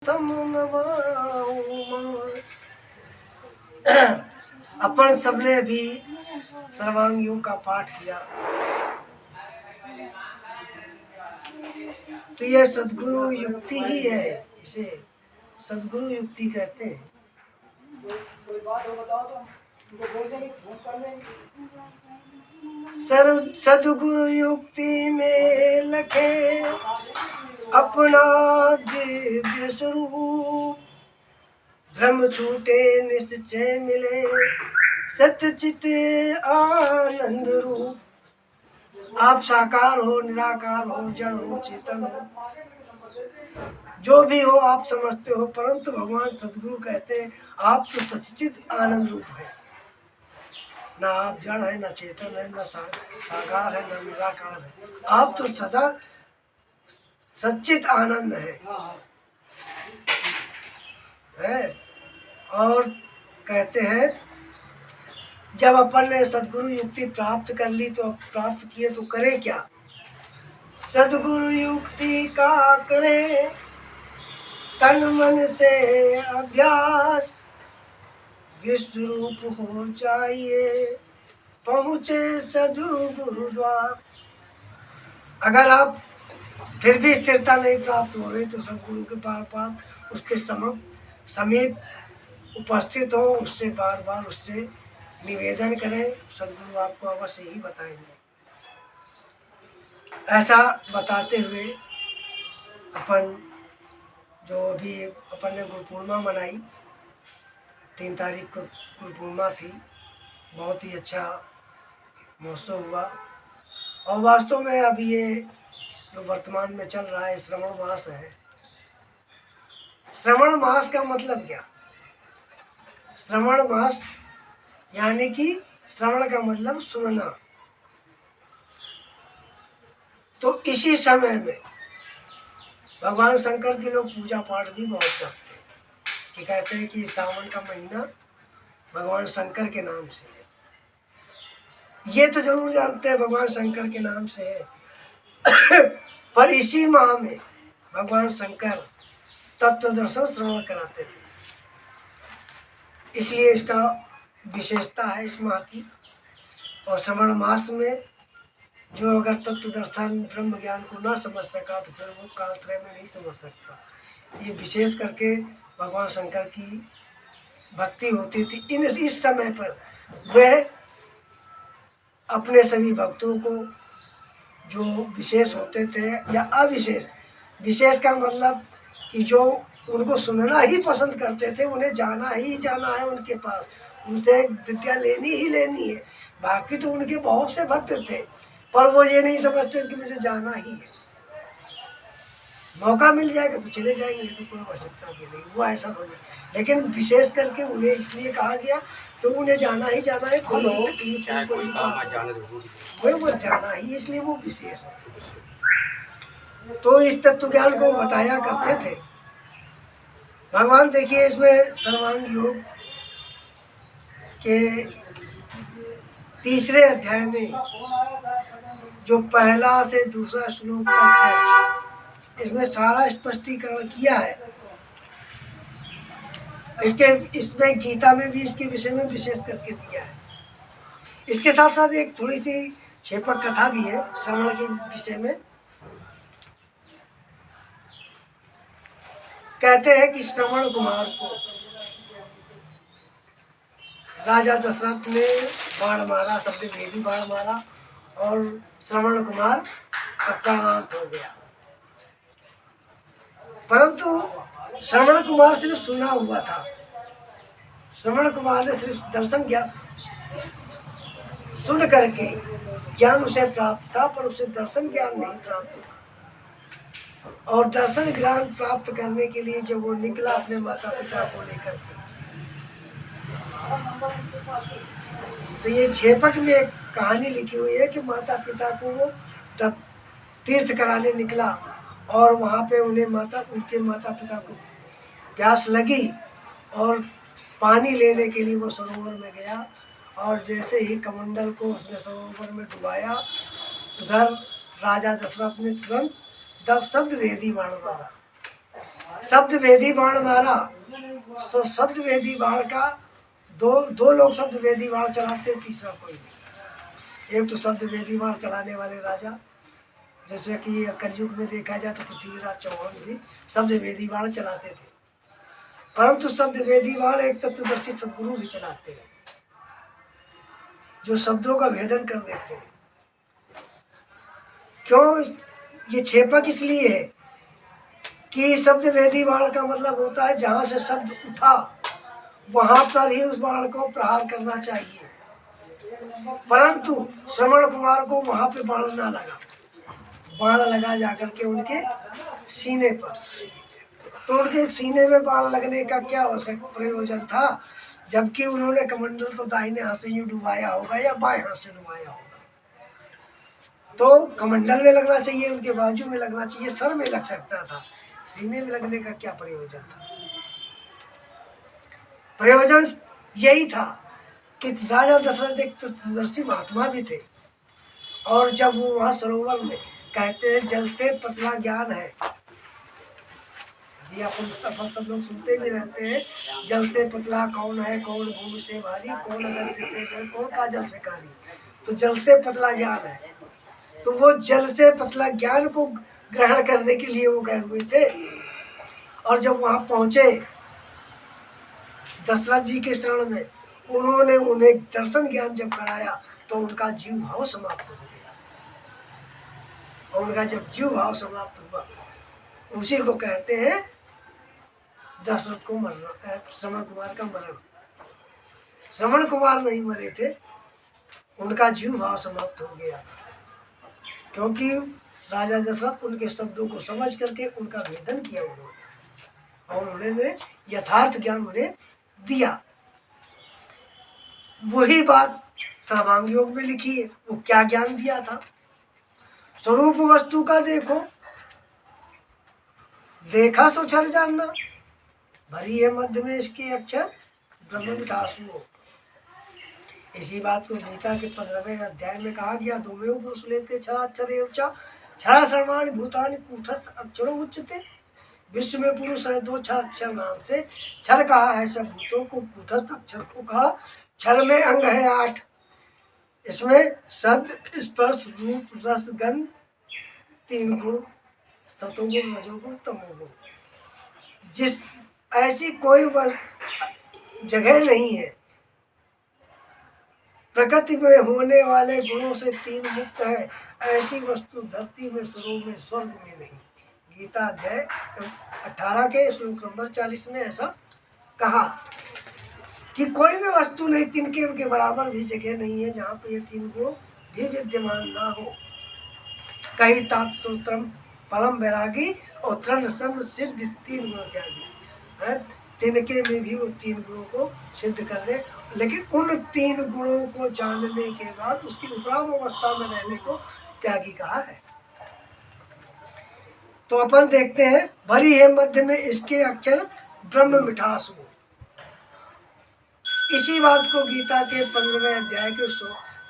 तम अपन सबने भी सर्वांग योग का पाठ किया। तो यह सद्गुरु युक्ति ही है, इसे सद्गुरु युक्ति कहते हैं। सद्गुरु युक्ति में लखे अपना दिव्य स्वरूप, ब्रह्म छूटे निश्चय मिले सत्यचित आनंद रूप। आप साकार हो, निराकार हो, जड़ हो, चेतन हो, जो भी हो आप समझते हो, परंतु भगवान सद्गुरु कहते हैं आप तो सच्चित आनंद रूप है। ना आप जड़ है, ना चेतन है, ना साकार है, ना निराकार है, आप तो सदा सच्चित आनंद है। और कहते हैं जब अपन ने सद्गुरु युक्ति प्राप्त कर ली तो प्राप्त किए तो करें क्या? सद्गुरु युक्ति का करें तन मन से अभ्यास, विश्व रूप हो जाइए पहुँचे सद्गुरु द्वार। अगर आप फिर भी स्थिरता नहीं प्राप्त हो रही तो सद्गुरु के पार उसके समीप उपस्थित हो, उससे बार बार उससे निवेदन करें, सद्गुरु आपको अवश्य ही बताएंगे। ऐसा बताते हुए अपन जो अभी अपन ने गुरु पूर्णिमा मनाई, 3 तारीख को गुरु पूर्णिमा थी, बहुत ही अच्छा महोत्सव हुआ। और वास्तव में अब ये जो वर्तमान में चल रहा है श्रवण मास है। श्रवण मास का मतलब क्या? श्रवण मास यानी कि श्रवण का मतलब सुनना। तो इसी समय में भगवान शंकर के लोग पूजा पाठ भी बहुत करते हैं, कि कहते हैं कि सावन का महीना भगवान शंकर के नाम से है। ये तो जरूर जानते हैं भगवान शंकर के नाम से है पर इसी माह में भगवान शंकर तत्व दर्शन श्रवण कराते थे, इसलिए इसका विशेषता है इस माह की। और श्रवण मास में जो अगर तत्व दर्शन ब्रह्म ज्ञान को ना समझ सका तो फिर वो कालत्रय में नहीं समझ सकता। ये विशेष करके भगवान शंकर की भक्ति होती थी इस समय पर। वह अपने सभी भक्तों को जो विशेष होते थे या अविशेष, विशेष का मतलब कि जो उनको सुनना ही पसंद करते थे, उन्हें जाना ही जाना है उनके पास, उनसे विद्या लेनी ही लेनी है। बाकी तो उनके बहुत से भक्त थे पर वो ये नहीं समझते कि मुझे जाना ही है, मौका मिल जाएगा तो चले जाएंगे, तो कोई आवश्यकता भी नहीं, वो ऐसा बोले। लेकिन विशेष करके उन्हें इसलिए कहा गया तो उन्हें जाना ही जाना है, कोई तकलीफ नहीं, कोई मत जाना ही, इसलिए वो विशेष है। तो इस तत्व ज्ञान को बताया करते थे भगवान। देखिए इसमें सर्वांग योग के 3रे अध्याय में जो पहला से दूसरा श्लोक तक है, इसमें सारा स्पष्टीकरण किया है। इसमें गीता में भी इसके विषय में विशेष करके दिया है। इसके साथ साथ एक थोड़ी सी छेपक कथा भी है श्रवण के विषय में। कहते हैं कि श्रवण कुमार को राजा दशरथ ने बाण मारा, सबने भेदी बाण मारा और श्रवण कुमार का प्राणांत हो गया। परंतु श्रवण कुमार सिर्फ सुना हुआ था, श्रवण कुमार ने सिर्फ दर्शन ज्ञान सुन करके ज्ञान उसे प्राप्त था, पर उसे दर्शन ज्ञान नहीं प्राप्त था। और दर्शन ज्ञान प्राप्त करने के लिए जब वो निकला अपने माता पिता को लेकर के, तो ये छेपक में एक कहानी लिखी हुई है कि माता पिता को वो तब तीर्थ कराने निकला और वहाँ पे उनके माता पिता को प्यास लगी और पानी लेने के लिए वो सरोवर में गया। और जैसे ही कमंडल को उसने सरोवर में डुबाया, उधर राजा दशरथ ने तुरंत 10 शब्द वेदी बाण मारा शब्द वेदी बाण मारा, तो शब्द वेदी बाण का दो लोग शब्द वेदी बाण चलाते, तीसरा कोई नहीं। एक तो शब्द वेदी बाण चलाने वाले राजा, जैसे कि कलयुग में देखा जाए तो पृथ्वीराज चौहान भी शब्द वेदी बाण चलाते थे, परंतु शब्द वेदी बाण एक तत्वदर्शी सदगुरु भी चलाते हैं, जो शब्दों का भेदन कर देते हैं। क्यों ये छेपक इसलिए है कि शब्द वेदी बाण का मतलब होता है जहां से शब्द उठा वहां पर ही उस बाण को प्रहार करना चाहिए, परंतु श्रवण कुमार को वहां पे बाण ना लगा, बाण लगा जाकर के उनके सीने पर। तो उनके सीने में बाण लगने का क्या आवश्यक प्रयोजन था, जबकि उन्होंने कमंडल तो दाहिने हाथ से यूं डुबाया होगा या बाएं हाथ से डुबाया होगा, तो कमंडल में लगना चाहिए, उनके बाजू में लगना चाहिए, सर में लग सकता था, सीने में लगने का क्या प्रयोजन था। प्रयोजन यही था कि राजा दशरथ एक तत्वदर्शी महात्मा भी थे, और जब वो वहां सरोवर में कहते हैं जलते पतला ज्ञान है, ये अपन सब लोग सुनते भी रहते हैं, जलते पतला कौन है, कौन भूमि से भारी, कौन अगर से तेज, कौन काजल से कारी, तो जलते पतला ज्ञान है। तो वो जल से पतला ज्ञान को ग्रहण करने के लिए वो गए हुए थे, और जब वहां पहुंचे दशरथ जी के शरण में, उन्होंने उन्हें दर्शन ज्ञान जब कराया तो उनका जीव भाव समाप्त हो गया, और उनका जब जीव भाव समाप्त हुआ उसी को कहते हैं दशरथ को मरना, श्रवण कुमार का मरण। श्रवण कुमार नहीं मरे थे, उनका जीव भाव समाप्त हो गया, क्योंकि राजा दशरथ उनके शब्दों को समझ करके उनका भेदन किया उन्होंने, और उन्होंने यथार्थ ज्ञान उन्हें दिया। वही बात सर्वांग योग में लिखी है। वो क्या ज्ञान दिया था, स्वरूप वस्तु का देखो, देखा सो छल जानना, भरी है मध्य में इसके अक्षर ब्रह्म विकासु। इसी बात को गीता के 15वें अध्याय में कहा गया, धूमेव पुरुष लेते क्षराक्षर एवचा क्षरा सर्वाणि भूतानि कूटस्थ अक्षरो उच्यते। विश्व में पुरुष है दो क्षर अक्षर नाम से, क्षर कहा है सब भूतों को, कूटस्थ अक्षर को कहा। क्षर में अंग है 8, इसमें शब्द स्पर्श रूप रस गंध 3 गुण, सतोगुण रजोगुण तमोगुण। जिस ऐसी कोई जगह नहीं है प्रकृति में होने वाले गुणों से 3 मुक्त है, ऐसी वस्तु धरती में, स्वरूप में, स्वर्ग में नहीं। गीता अध्याय 18 के श्लोक नंबर 40 में ऐसा कहा कि कोई भी वस्तु नहीं, तिनके के बराबर भी जगह नहीं है जहाँ पे ये 3 गुण भी विद्यमान ना हो। कई तात्सूत्रम परम वैरागी और तृण सम सिद्ध 3 गुण त्यागी है, तिनके में भी वो 3 गुणों को सिद्ध कर दे, लेकिन उन 3 गुणों को जानने के बाद उसकी उपराम अवस्था में रहने को त्यागी कहा है। तो अपन देखते हैं, भरी है मध्य में इसके अक्षर ब्रह्म मिठास हो। इसी बात को गीता के 15वें अध्याय के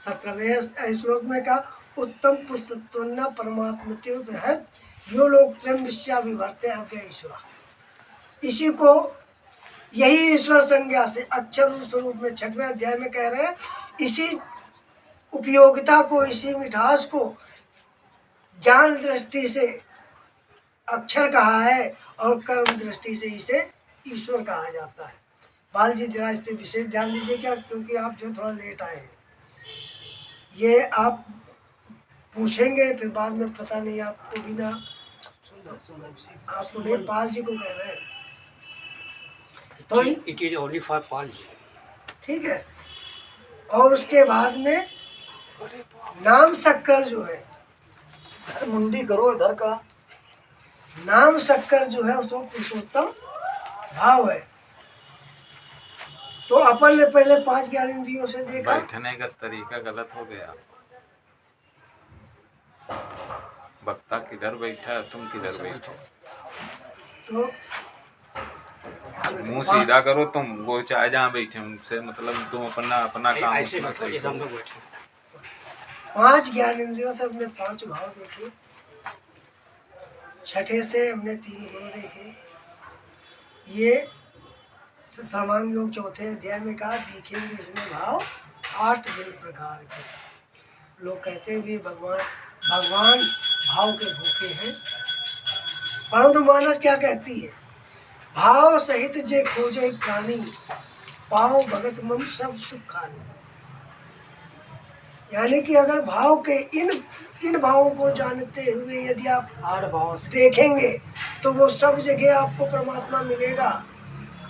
17वें श्लोक में कहा, उत्तम पुस्तत्वन्ना परमात्मत्योदहत यो लोग त्रयं विश्या विभर्ते अव्यय ईश्वर। इसी को यही ईश्वर संज्ञा से अक्षर स्वरूप में 6वें अध्याय में कह रहे हैं, इसी उपयोगिता को, इसी मिठास को ज्ञान दृष्टि से अक्षर कहा है और कर्म दृष्टि से इसे ईश्वर कहा जाता है। बाल जी जरा इस पे विशेष ध्यान दीजिए क्या, क्योंकि आप जो थोड़ा लेट आए हैं, ये आप पूछेंगे फिर बाद में पता नहीं आपको भी ना, आप उन्हें पाल जी को कह रहे हैं तो it is only for Pal ji, ठीक है। और उसके बाद में नाम शक्कर जो है, मुंडी करो इधर का, नाम शक्कर जो है उसको पुरुषोत्तम भाव है। तो अपन ने पहले 5 ज्ञानेंद्रियों से देखा, बैठने का तरीका गलत हो गया। वक्ता किधर बैठा है, तुम किधर बैठो, तो मुंह सीधा करो, तुम वो चाहे जहाँ बैठे उनसे मतलब, तुम अपना अपना काम ऐसे अपना बैठो सही जैसे हम करो। लोग बैठे। 5 ज्ञानेंद्रियों से हमने 5 भाव देखे, छठे से हमने 3 गुण देखे, ये सर्वांग योग चौथे अध्याय में कहा, दिखेंगे इसमें भाव 8 भिन्न प्रकार के। लोग कहते हैं भी भगवान भाव के भूखे हैं, परंतु मानस क्या कहती है, भाव सहित जे खोजे प्राणी, पाओ भगत मम सब सुख खानी। यानी कि अगर भाव के इन भावों को जानते हुए यदि आप 8 भाव से देखेंगे तो वो सब जगह आपको परमात्मा मिलेगा।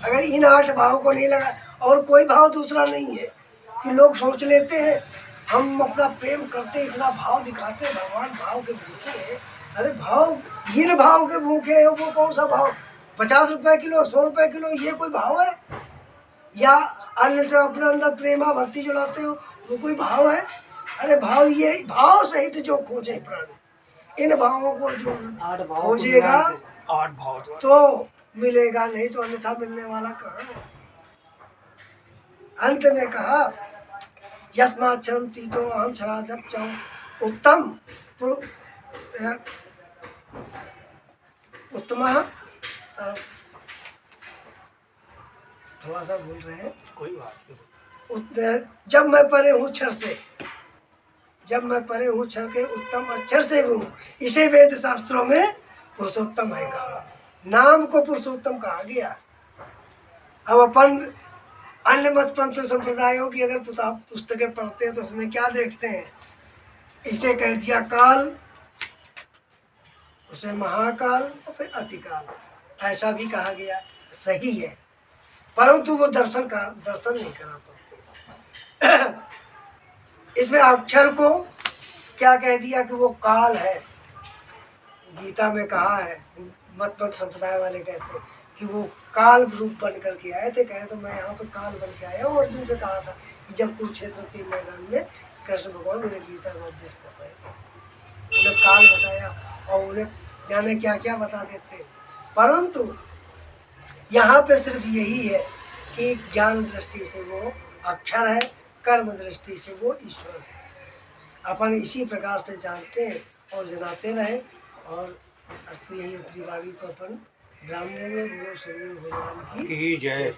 अगर इन 8 भाव को नहीं लगा, और कोई भाव दूसरा नहीं है कि लोग सोच लेते हैं हम अपना प्रेम करते, इतना भाव दिखाते हैं, भगवान भाव के भूखे हैं। अरे भाव, इन भाव के भूखे हैं, वो कौन सा भाव, 50 रुपए किलो, 100 रुपए किलो, ये कोई भाव है? या अन्य से अपने अंदर प्रेमा भक्ति जो लाते हो, वो कोई भाव है? अरे भाव, ये भाव सहित जो खोजे प्राणी, इन भावों को जो 8 भाव खोजेगा 8 भाव तो मिलेगा, नहीं तो अन्यथा मिलने वाला कहाँ है। अंत में कहा, यस्माक्षरम तीतो अहम शराधम च उत्तम थोड़ा सा भूल रहे हैं। कोई बात नहीं। जब मैं परे हूँ क्षर से, जब मैं परे हूँ क्षर के उत्तम अक्षर से हूँ, इसे वेद शास्त्रों में पुरुषोत्तम है कहा। नाम को पुरुषोत्तम कहा गया। अब अपन अन्य मत पंथ संप्रदायों की अगर पुस्तकें पढ़ते हैं तो उसमें क्या देखते हैं, इसे कह दिया काल, उसे महाकाल और फिर अतिकाल, ऐसा भी कहा गया, सही है, परंतु वो दर्शन नहीं करा पाते। इसमें अक्षर को क्या कह दिया कि वो काल है। गीता में कहा है, मत पंथ संप्रदाय वाले कहते हैं कि वो काल रूप बन करके आए थे। कहे तो मैं यहाँ पे काल बन के आया हूँ। अर्जुन से कहा था कि जब कुरुक्षेत्र के मैदान में कृष्ण भगवान उन्हें गीता का उपदेश कर रहे थे, उन्हें काल बताया और उन्हें जाने क्या क्या बता देते। परंतु यहाँ पे सिर्फ यही है कि ज्ञान दृष्टि से वो अक्षर है, कर्म दृष्टि से वो ईश्वर है। अपन इसी प्रकार से जानते हैं और जनाते रहे। और अस्तु यही अपनी वाणी को अपन विराम देंगे। बोलो सूर्य भगवान की जय।